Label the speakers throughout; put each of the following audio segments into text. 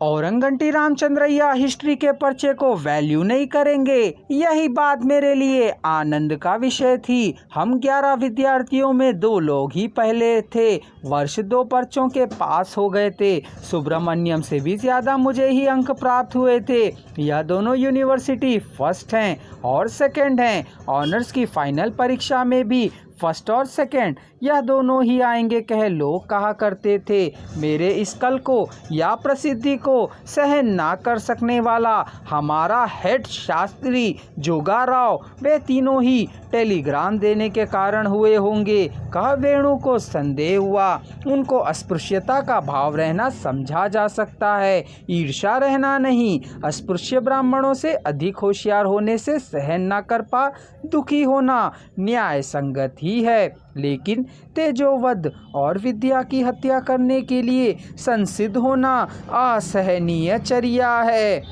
Speaker 1: औरंगंटी रामचंद्रैया history के पर्चे को वैल्यू नहीं करेंगे, यही बात मेरे लिए आनंद का विषय थी। हम 11 विद्यार्थियों में 2 लोग ही पहले थे। वर्ष 2 पर्चों के पास हो गए थे। सुब्रमण्यम से भी ज़्यादा मुझे ही अंक प्राप्त हुए थे। यह दोनों यूनिवर्सिटी फर्स्ट हैं और सेकंड हैं। ऑनर्स की फाइनल परीक्षा में भी फर्स्ट और सेकंड यह दोनों ही आएंगे कह लोग कहा करते थे। मेरे इस कल को या प्रसिद्धि को सहन ना कर सकने वाला हमारा हेड शास्त्री जोगा राव, वे तीनों ही टेलीग्राम देने के कारण हुए होंगे। कह वेणु को संदेह हुआ। उनको अस्पृश्यता का भाव रहना समझा जा सकता है, ईर्ष्या रहना नहीं। अस्पृश्य ब्राह्मणों से अधिक होशियार होने से सहन ना कर पा दुखी होना न्याय संगत ही है, लेकिन तेजोवध और विद्या की हत्या करने के लिए संसिद्ध होना असहनीय चर्या है।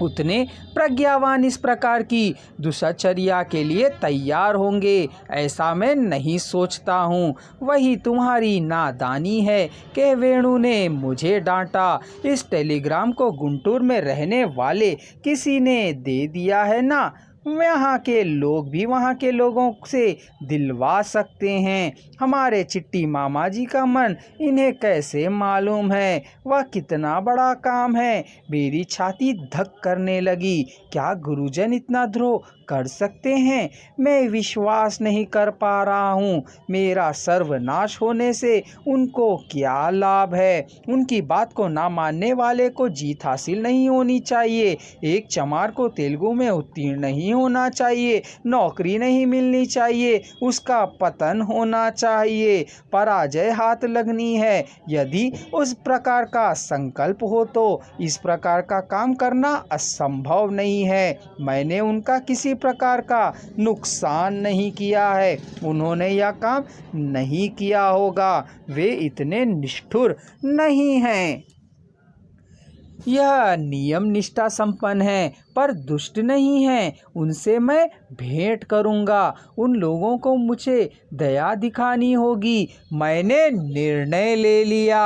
Speaker 1: उतने प्रज्ञावान इस प्रकार की दुष्चर्या के लिए तैयार होंगे ऐसा मैं नहीं सोचता हूँ। वही तुम्हारी नादानी है कि वेणु ने मुझे डांटा। इस टेलीग्राम को गुंटूर में रहने वाले किसी ने दे दिया है ना, यहाँ के लोग भी वहाँ के लोगों से दिलवा सकते हैं। हमारे चिट्टी मामा जी का मन इन्हें कैसे मालूम है, वह कितना बड़ा काम है। मेरी छाती धक करने लगी। क्या गुरुजन इतना द्रोह कर सकते हैं? मैं विश्वास नहीं कर पा रहा हूँ। मेरा सर्वनाश होने से उनको क्या लाभ है? उनकी बात को ना मानने वाले को जीत हासिल नहीं होनी चाहिए। एक चमार को तेलुगु में उत्तीर्ण नहीं होना चाहिए, नौकरी नहीं मिलनी चाहिए, उसका पतन होना चाहिए, पराजय हाथ लगनी है। यदि उस प्रकार का संकल्प हो तो इस प्रकार का काम करना असंभव नहीं है। मैंने उनका किसी प्रकार का नुकसान नहीं किया है, उन्होंने यह काम नहीं किया होगा। वे इतने निष्ठुर नहीं हैं। यह नियम निष्ठा संपन्न है पर दुष्ट नहीं है। उनसे मैं भेंट करूंगा। उन लोगों को मुझे दया दिखानी होगी। मैंने निर्णय ले लिया।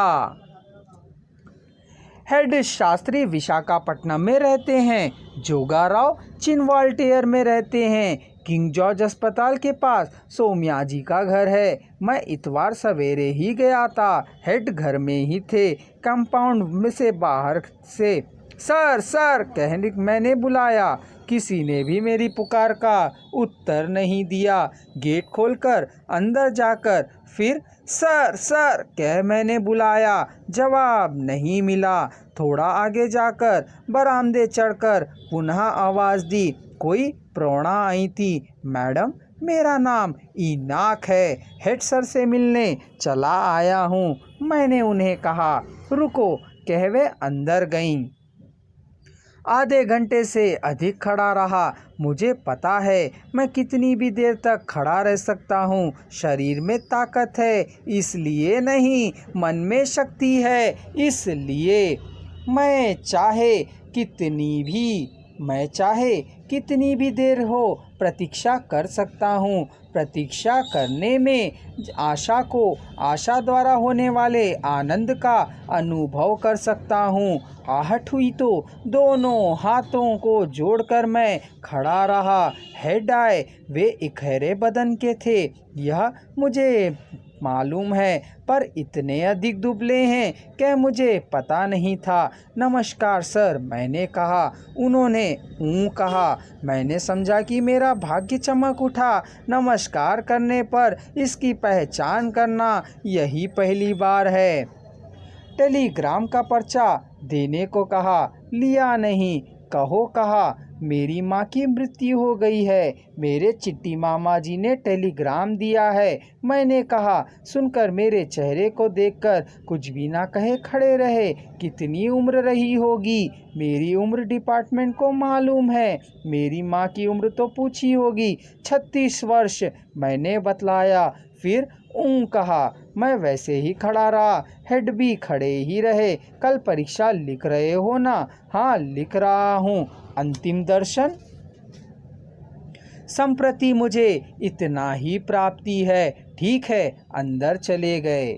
Speaker 1: हेड शास्त्री विशाखापट्टनम में रहते हैं, जोगा राव चिनवाल्टियर में रहते हैं। किंग जॉर्ज अस्पताल के पास सोम्या जी का घर है। मैं इतवार सवेरे ही गया था। हेड घर में ही थे। कंपाउंड में से बाहर से सर सर कहने मैंने बुलाया। किसी ने भी मेरी पुकार का उत्तर नहीं दिया। गेट खोलकर अंदर जाकर फिर सर सर कह मैंने बुलाया, जवाब नहीं मिला। थोड़ा आगे जाकर बरामदे चढ़कर पुनः आवाज़ दी। कोई प्रौढ़ा आई थी। मैडम, मेरा नाम इनाक है, हेड सर से मिलने चला आया हूँ। मैंने उन्हें कहा रुको, कह वे अंदर गईं। आधे घंटे से अधिक खड़ा रहा। मुझे पता है मैं कितनी भी देर तक खड़ा रह सकता हूँ। शरीर में ताकत है इसलिए नहीं, मन में शक्ति है इसलिए। मैं चाहे कितनी भी देर हो प्रतीक्षा कर सकता हूँ। प्रतीक्षा करने में आशा द्वारा होने वाले आनंद का अनुभव कर सकता हूँ। आहट हुई तो दोनों हाथों को जोड़कर मैं खड़ा रहा। हेड आए, वे इकहरे बदन के थे, यह मुझे मालूम है, पर इतने अधिक दुबले हैं कि मुझे पता नहीं था। नमस्कार सर, मैंने कहा। उन्होंने कहा। मैंने समझा कि मेरा भाग्य चमक उठा। नमस्कार करने पर इसकी पहचान करना यही पहली बार है। टेलीग्राम का पर्चा देने को कहा, लिया नहीं। कहो कहा, मेरी माँ की मृत्यु हो गई है। मेरे चिट्टी मामा जी ने टेलीग्राम दिया है। मैंने कहा। सुनकर मेरे चेहरे को देखकर कुछ भी ना कहे खड़े रहे। कितनी उम्र रही होगी? मेरी उम्र डिपार्टमेंट को मालूम है। मेरी माँ की उम्र तो पूछी होगी। 36 वर्ष मैंने बतलाया। फिर कहा। मैं वैसे ही खड़ा रहा। हेड भी खड़े ही रहे। कल परीक्षा लिख रहे हो ना? हाँ, लिख रहा हूँ। अंतिम दर्शन? संप्रति मुझे इतना ही प्राप्ति है। ठीक है, अंदर चले गए।